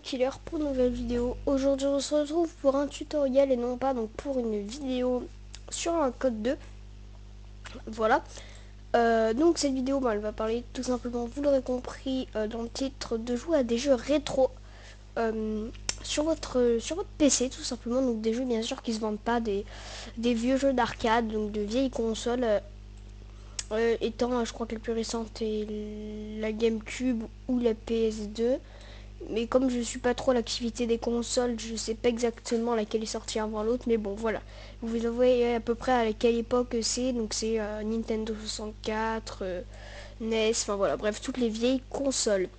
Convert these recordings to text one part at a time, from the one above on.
Killer pour une nouvelle vidéo. Aujourd'hui on se retrouve pour un tutoriel et non pas donc pour une vidéo sur un code 2. Voilà. Donc cette vidéo elle va parler tout simplement, vous l'aurez compris dans le titre, de jouer à des jeux rétro sur votre PC tout simplement. Donc des jeux bien sûr qui se vendent pas, des vieux jeux d'arcade, donc de vieilles consoles. Étant je crois que la plus récente est la GameCube ou la PS2. Mais comme je suis pas trop à l'activité des consoles, je sais pas exactement laquelle est sortie avant l'autre. Mais bon, voilà. Vous voyez à peu près à quelle époque c'est. Donc c'est Nintendo 64, NES, enfin voilà. Bref, toutes les vieilles consoles.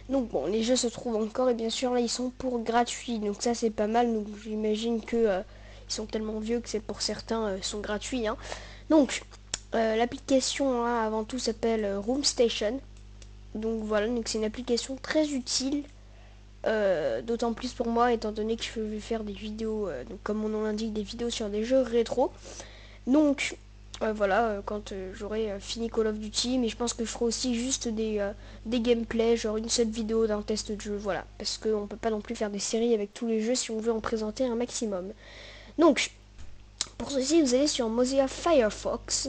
Donc bon, les jeux se trouvent encore et bien sûr là ils sont pour gratuit. Donc ça c'est pas mal. Donc j'imagine que ils sont tellement vieux que c'est pour certains sont gratuits. Hein. Donc l'application hein, avant tout s'appelle Room Station. Donc voilà, donc c'est une application très utile. D'autant plus pour moi étant donné que je vais faire des vidéos, donc comme mon nom l'indique, des vidéos sur des jeux rétro. Donc voilà, quand j'aurai fini Call of Duty, mais je pense que je ferai aussi juste des gameplays, genre une seule vidéo d'un test de jeu, voilà. Parce qu'on peut pas non plus faire des séries avec tous les jeux si on veut en présenter un maximum. Donc, pour ceci, vous allez sur Mozilla Firefox.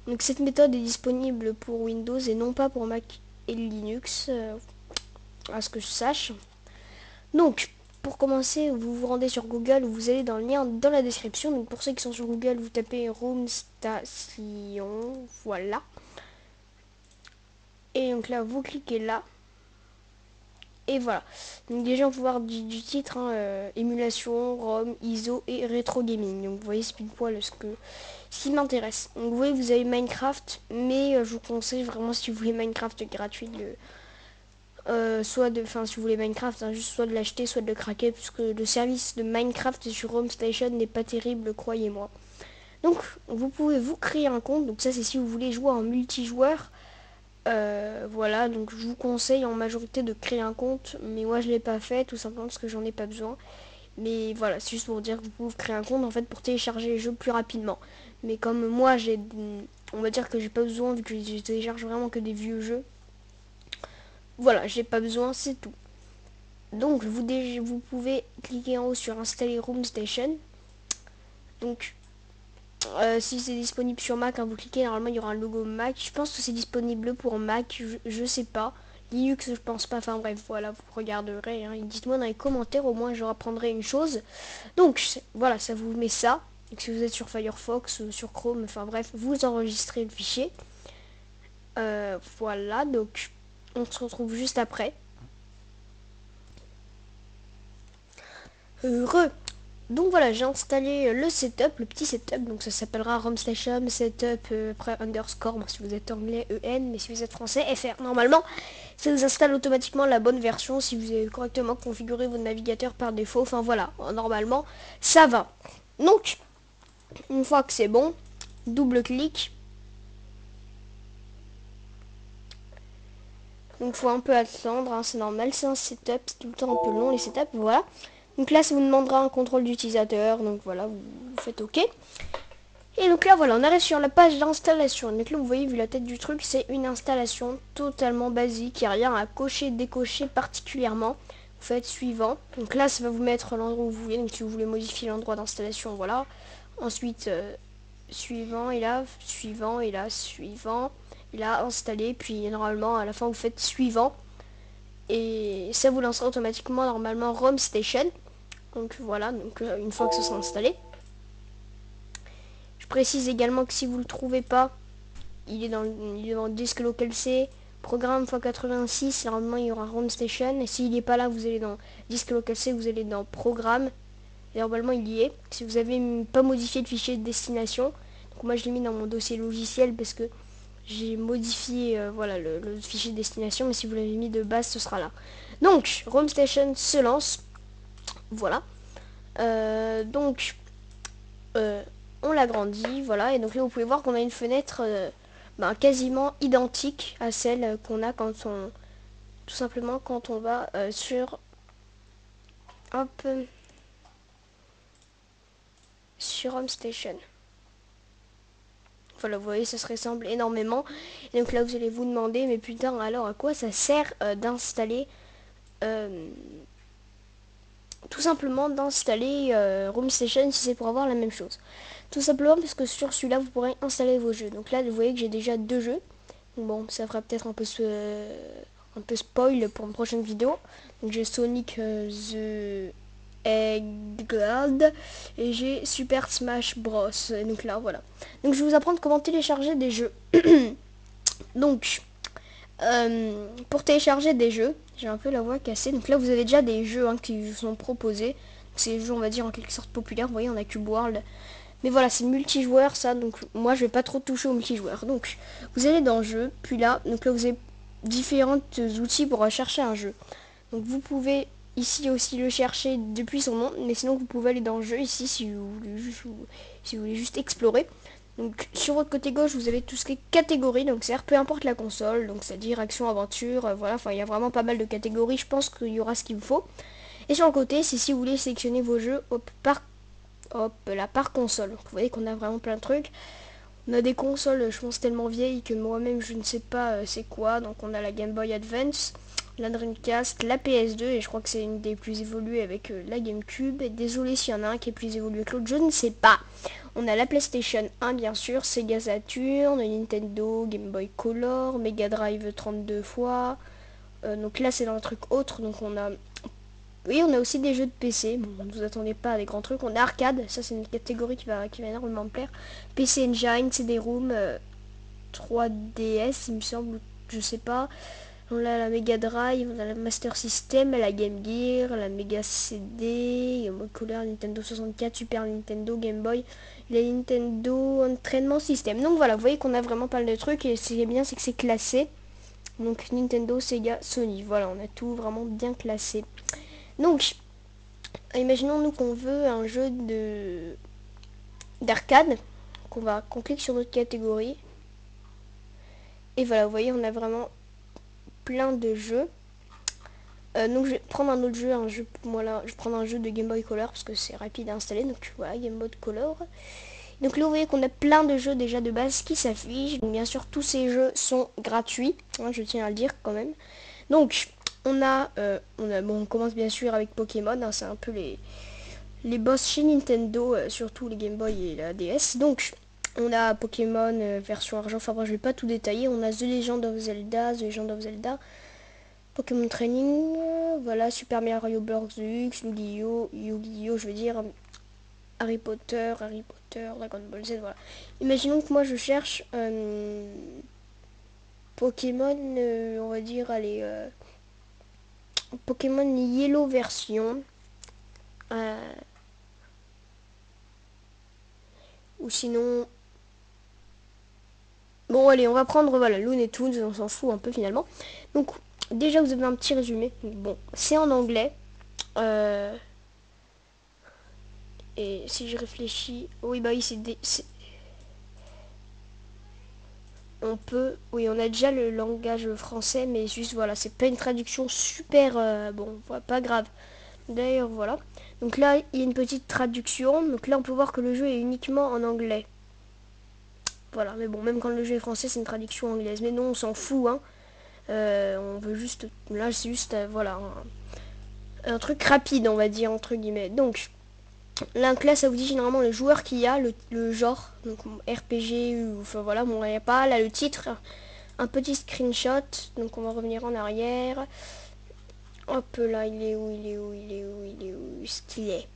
Donc cette méthode est disponible pour Windows et non pas pour Mac et Linux, à ce que je sache. Donc, pour commencer, vous vous rendez sur Google, vous allez dans le lien dans la description. Donc, pour ceux qui sont sur Google, vous tapez Room Station, voilà. Et donc là, vous cliquez là. Et voilà. Donc déjà, on peut voir du titre, hein, émulation, ROM, ISO et rétro gaming. Donc vous voyez, c'est pile poil ce qui m'intéresse. Donc vous voyez, vous avez Minecraft, mais je vous conseille vraiment si vous voulez Minecraft gratuit, si vous voulez Minecraft, hein, juste soit de l'acheter, soit de le craquer, puisque le service de Minecraft sur Home Station n'est pas terrible, croyez-moi. Donc, vous pouvez vous créer un compte, donc ça c'est si vous voulez jouer en multijoueur. Voilà, donc je vous conseille en majorité de créer un compte, mais moi je l'ai pas fait, tout simplement parce que j'en ai pas besoin. Mais voilà, c'est juste pour dire que vous pouvez créer un compte en fait pour télécharger les jeux plus rapidement. Mais comme moi on va dire que j'ai pas besoin vu que je télécharge vraiment que des vieux jeux. Voilà, j'ai pas besoin, c'est tout. Donc vous pouvez cliquer en haut sur installer Room Station. Donc si c'est disponible sur Mac, hein, vous cliquez, normalement il y aura un logo Mac. Je pense que c'est disponible pour Mac, je sais pas. Linux je pense pas, enfin bref, voilà, vous regarderez. Hein. Dites-moi dans les commentaires, au moins je apprendrai une chose. Donc voilà, ça vous met ça. Donc, si vous êtes sur Firefox ou sur Chrome, enfin bref, vous enregistrez le fichier. Voilà, donc on se retrouve juste après. Heureux. Donc voilà, j'ai installé le setup, le petit setup, donc ça s'appellera ROM Station setup après underscore, bon, si vous êtes anglais EN, mais si vous êtes français FR. Normalement, ça vous installe automatiquement la bonne version si vous avez correctement configuré votre navigateur par défaut. Enfin voilà, normalement, ça va. Donc, une fois que c'est bon, double clic. Donc faut un peu attendre, hein, c'est normal, c'est un setup, c'est tout le temps un peu long les setups, voilà. Donc là, ça vous demandera un contrôle d'utilisateur, donc voilà, vous faites OK. Et donc là, voilà, on arrive sur la page d'installation. Donc là, vous voyez, vu la tête du truc, c'est une installation totalement basique. Il n'y a rien à cocher, décocher particulièrement. Vous faites suivant. Donc là, ça va vous mettre l'endroit où vous voulez. Donc si vous voulez modifier l'endroit d'installation, voilà. Ensuite, suivant, et là, suivant, et là, suivant. Et là, installer. Puis normalement, à la fin, vous faites suivant. Et ça vous lancera automatiquement, normalement, ROM Station. Donc voilà, donc une fois que ce sera installé. Je précise également que si vous ne le trouvez pas, il est dans le disque local C, programme x86, normalement il y aura ROM Station, et s'il n'est pas là, vous allez dans disque local C, vous allez dans programme, et normalement il y est. Si vous n'avez pas modifié le fichier de destination, donc moi je l'ai mis dans mon dossier logiciel parce que j'ai modifié voilà, le fichier de destination, mais si vous l'avez mis de base, ce sera là. Donc, ROM Station se lance, voilà. Donc, on l'agrandit, voilà, et donc là vous pouvez voir qu'on a une fenêtre quasiment identique à celle qu'on a quand on tout simplement quand on va sur hop sur Home Station. Voilà, vous voyez, ça se ressemble énormément. Et donc là vous allez vous demander, mais putain, alors à quoi ça sert d'installer tout simplement d'installer Room Station si c'est pour avoir la même chose. Tout simplement parce que sur celui-là, vous pourrez installer vos jeux. Donc là, vous voyez que j'ai déjà 2 jeux. Bon, ça fera peut-être un peu spoil pour une prochaine vidéo. Donc j'ai Sonic the Hedgehog et j'ai Super Smash Bros. Et donc là, voilà. Donc je vais vous apprendre comment télécharger des jeux. Donc, pour télécharger des jeux, j'ai un peu la voix cassée. Donc là, vous avez déjà des jeux qui vous sont proposés. C'est des jeux, on va dire, en quelque sorte populaires. Vous voyez, on a Cube World. Mais voilà, c'est multijoueur ça, donc moi je vais pas trop toucher au multijoueur. Donc vous allez dans le jeu, puis là, donc là vous avez différents outils pour chercher un jeu. Donc vous pouvez ici aussi le chercher depuis son nom, mais sinon vous pouvez aller dans le jeu ici si vous voulez juste explorer. Donc sur votre côté gauche vous avez tout ce qui est catégorie, donc c'est-à-dire peu importe la console, donc c'est-à-dire action, aventure, voilà, enfin il y a vraiment pas mal de catégories, je pense qu'il y aura ce qu'il vous faut. Et sur le côté, c'est si vous voulez sélectionner vos jeux hop là par console. Donc, vous voyez qu'on a vraiment plein de trucs. On a des consoles, je pense, tellement vieilles que moi-même je ne sais pas c'est quoi. Donc on a la Game Boy Advance, la Dreamcast, la PS2 et je crois que c'est une des plus évoluées avec la GameCube. Et désolé s'il y en a un qui est plus évolué que l'autre, je ne sais pas. On a la PlayStation 1 bien sûr, Sega Saturn, Nintendo, Game Boy Color, Mega Drive 32 fois. Donc là c'est dans un truc autre, donc on a... Oui, on a aussi des jeux de PC. Bon, ne vous attendez pas à des grands trucs. On a arcade, ça c'est une catégorie qui va énormément me plaire. PC Engine, CD-ROM, 3DS, il me semble, je sais pas. On a la Mega Drive, on a la Master System, la Game Gear, la Mega CD, Game Boy Color, Nintendo 64, Super Nintendo, Game Boy, la Nintendo Entraînement System. Donc voilà, vous voyez qu'on a vraiment pas mal de trucs et ce qui est bien, c'est que c'est classé. Donc Nintendo, Sega, Sony. Voilà, on a tout vraiment bien classé. Donc, imaginons nous qu'on veut un jeu d'arcade, qu'on clique sur notre catégorie. Et voilà, vous voyez, on a vraiment plein de jeux. Donc je vais prendre un autre jeu, voilà, je vais prendre un jeu de Game Boy Color parce que c'est rapide à installer. Donc voilà, Game Boy Color. Donc là vous voyez qu'on a plein de jeux déjà de base qui s'affichent. Donc bien sûr tous ces jeux sont gratuits, hein, je tiens à le dire quand même. Donc bon, on commence bien sûr avec Pokémon, hein, c'est un peu les boss chez Nintendo, surtout les Game Boy et la DS. Donc on a Pokémon version argent, enfin bon, je vais pas tout détailler. On a The Legend of Zelda, Pokémon Training, voilà, Super Mario Bros. X, Yu-Gi-Oh, je veux dire, Harry Potter, Dragon Ball Z, voilà. Imaginons que moi je cherche Pokémon, on va dire, allez, Pokémon Yellow version. Ou sinon... Bon allez, on va prendre voilà, Looney Tunes, on s'en fout un peu finalement. Donc déjà vous avez un petit résumé. Bon, c'est en anglais. Et si je réfléchis... Oui bah oui, on peut... Oui, on a déjà le langage français, mais juste voilà, c'est pas une traduction super... bon, pas grave. D'ailleurs, voilà. Donc là, il y a une petite traduction. Donc là, on peut voir que le jeu est uniquement en anglais. Voilà, mais bon, même quand le jeu est français, c'est une traduction anglaise. Mais non, on s'en fout, hein. On veut juste... Là, c'est juste, voilà, un truc rapide, on va dire, entre guillemets. Donc, là, ça vous dit généralement le joueur qu'il y a, le genre. Donc, RPG, ou... Enfin, voilà, bon, il n'y a pas. Là, le titre, un petit screenshot. Donc, on va revenir en arrière. Hop, là, il est où, ce qu'il est.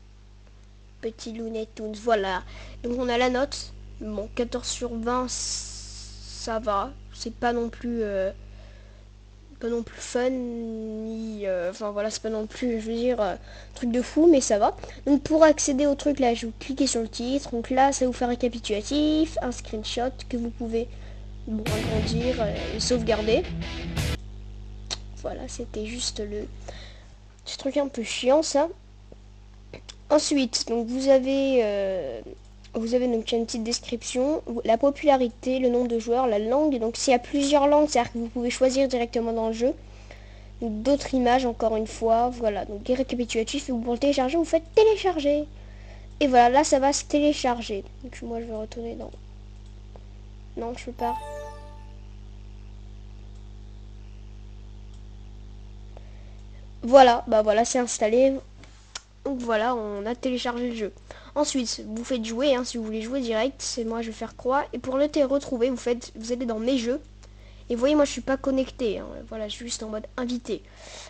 Petit Looney Tunes, voilà. Donc, on a la note. Bon, 14 sur 20, ça va. C'est pas non plus... pas non plus fun ni enfin voilà, c'est pas non plus, je veux dire, truc de fou, mais ça va. Donc pour accéder au truc là, je vous cliquez sur le titre. Donc là, ça vous fait un récapitulatif, un screenshot que vous pouvez bon, agrandir et sauvegarder. Voilà, c'était juste le petit truc un peu chiant ça. Ensuite, donc vous avez donc une petite description, la popularité, le nombre de joueurs, la langue. Donc s'il y a plusieurs langues, c'est-à-dire que vous pouvez choisir directement dans le jeu. D'autres images encore une fois, voilà, donc des récapitulatifs, et vous pour le télécharger, vous faites télécharger. Et voilà, là ça va se télécharger. Donc moi je vais retourner dans... Non, je peux pas. Voilà, bah voilà, c'est installé. Donc voilà, on a téléchargé le jeu. Ensuite, vous faites jouer, hein, si vous voulez jouer direct, c'est moi, je vais faire croix. Et pour le retrouver, vous allez dans mes jeux. Et vous voyez, moi je suis pas connecté, hein, voilà, je suis juste en mode invité.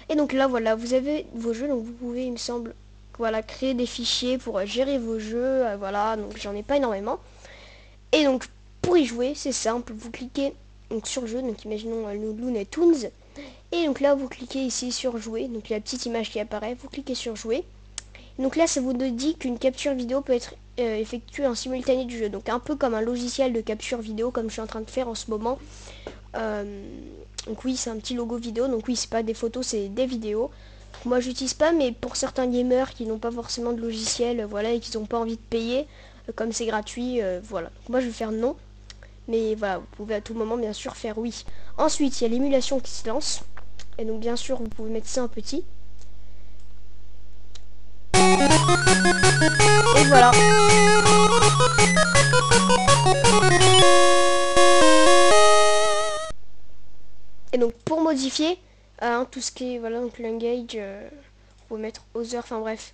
Et donc là, voilà, vous avez vos jeux, donc vous pouvez, il me semble, voilà, créer des fichiers pour gérer vos jeux, voilà, donc j'en ai pas énormément. Et donc, pour y jouer, c'est simple, vous cliquez donc, sur le jeu, donc imaginons le Looney Tunes. Et donc là, vous cliquez ici sur jouer, donc la petite image qui apparaît, vous cliquez sur jouer. Donc là, ça vous dit qu'une capture vidéo peut être effectuée en simultané du jeu. Donc un peu comme un logiciel de capture vidéo, comme je suis en train de faire en ce moment. Euh, donc oui, c'est un petit logo vidéo. Donc oui, c'est pas des photos, c'est des vidéos. Moi, j'utilise pas, mais pour certains gamers qui n'ont pas forcément de logiciel, voilà, et qui n'ont pas envie de payer, comme c'est gratuit, voilà. Donc moi, je vais faire non. Mais voilà, vous pouvez à tout moment, bien sûr, faire oui. Ensuite, il y a l'émulation qui se lance. Et donc, bien sûr, vous pouvez mettre ça en petit. Et voilà. Et donc pour modifier tout ce qui est voilà donc l'engage, vous pouvez mettre other, enfin bref.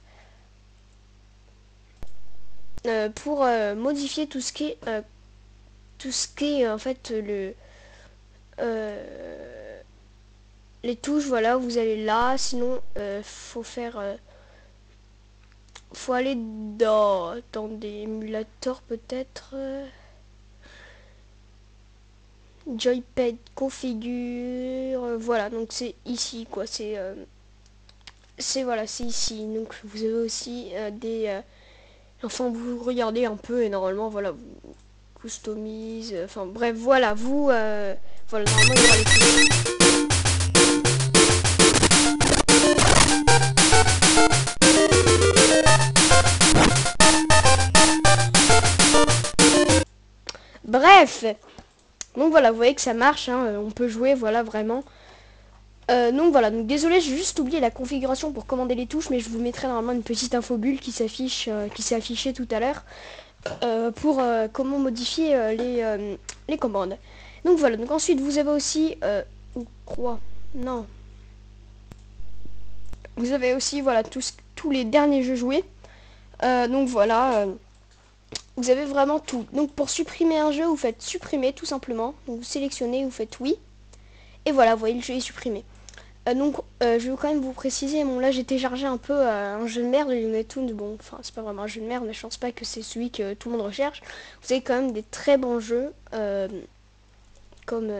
Pour modifier tout ce qui est en fait euh, les touches, voilà, vous allez là. Sinon faut faire faut aller dans des émulateurs peut-être. Joypad configure, voilà, donc c'est ici quoi, c'est voilà, c'est ici. Donc vous avez aussi des enfin vous regardez un peu et normalement voilà, vous customise, enfin bref, voilà, vous voilà, normalement il y aura les touches. Bref, donc voilà, vous voyez que ça marche, hein, on peut jouer, voilà, vraiment. Donc voilà, donc désolé, j'ai juste oublié la configuration pour commander les touches, mais je vous mettrai normalement une petite infobulle qui s'affiche, qui s'est affichée tout à l'heure, pour comment modifier les commandes. Donc voilà, donc ensuite vous avez aussi, croix, non, vous avez aussi voilà tous les derniers jeux joués. Donc voilà, vous avez vraiment tout. Donc pour supprimer un jeu, vous faites supprimer tout simplement. Donc vous sélectionnez, vous faites oui. Et voilà, vous voyez, le jeu est supprimé. Donc je vais quand même vous préciser, bon là j'ai téléchargé un peu un jeu de merde, les Looney Tunes. Bon, enfin c'est pas vraiment un jeu de merde, mais je pense pas que c'est celui que tout le monde recherche. Vous avez quand même des très bons jeux, comme...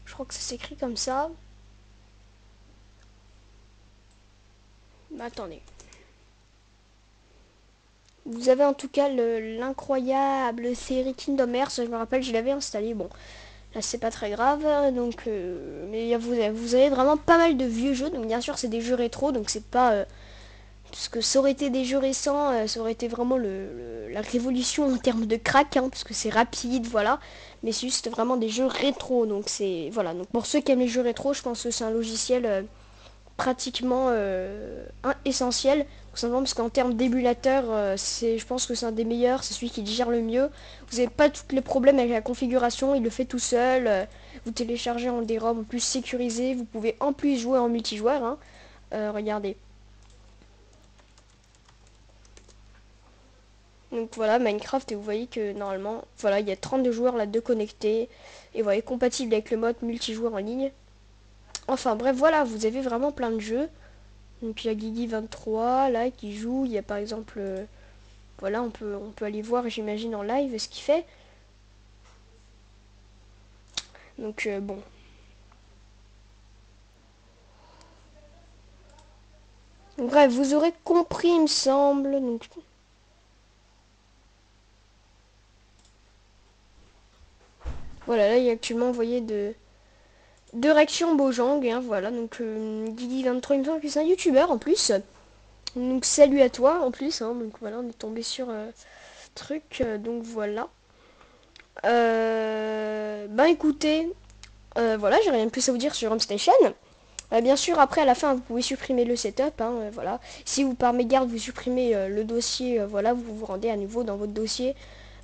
je crois que ça s'écrit comme ça. Bah attendez. Vous avez en tout cas l'incroyable série Kingdom Hearts, je me rappelle, je l'avais installé, bon, là c'est pas très grave, donc, mais vous avez vraiment pas mal de vieux jeux, donc bien sûr c'est des jeux rétro, donc c'est pas, parce que ça aurait été des jeux récents, ça aurait été vraiment la révolution en termes de crack, hein, parce que c'est rapide, voilà, mais c'est juste vraiment des jeux rétro, donc c'est, voilà, donc pour ceux qui aiment les jeux rétro, je pense que c'est un logiciel pratiquement essentiel, tout simplement parce qu'en termes d'émulateur, je pense que c'est un des meilleurs, c'est celui qui gère le mieux. Vous n'avez pas tous les problèmes avec la configuration, il le fait tout seul. Vous téléchargez en des ROM en plus sécurisé, vous pouvez en plus jouer en multijoueur, hein. Regardez. Donc voilà, Minecraft, et vous voyez que normalement, voilà, il y a 32 joueurs là, de connectés, et vous voyez, compatible avec le mode multijoueur en ligne. Enfin bref, voilà, vous avez vraiment plein de jeux. Donc il y a Guigui23 là qui joue. Il y a par exemple, voilà, on peut aller voir, j'imagine, en live ce qu'il fait. Donc bon. Donc, bref, vous aurez compris, il me semble. Donc voilà, là il y a actuellement, vous voyez, de réactions Bojang, hein, voilà. Donc Guigui23, il me semble que c'est un youtubeur en plus. Donc salut à toi en plus, hein. Donc voilà, on est tombé sur truc. Donc voilà. Ben écoutez, voilà, j'ai rien de plus à vous dire sur HomeStation. Bien sûr, après, à la fin, vous pouvez supprimer le setup, hein, voilà. Si vous, par mégarde, vous supprimez le dossier, voilà, vous vous rendez à nouveau dans votre dossier.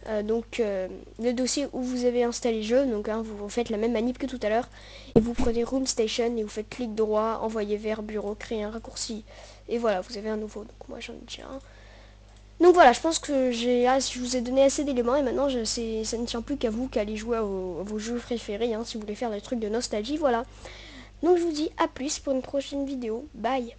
Le dossier où vous avez installé le jeu, donc vous faites la même manip que tout à l'heure, et vous prenez Room Station et vous faites clic droit, envoyer vers bureau, créer un raccourci, et voilà, vous avez un nouveau. Donc moi j'en ai déjà un. Donc voilà, je pense que je vous ai donné assez d'éléments et maintenant ça ne tient plus qu'à vous qu'à aller jouer à vos jeux préférés, si vous voulez faire des trucs de nostalgie, voilà. Donc je vous dis à plus pour une prochaine vidéo, bye.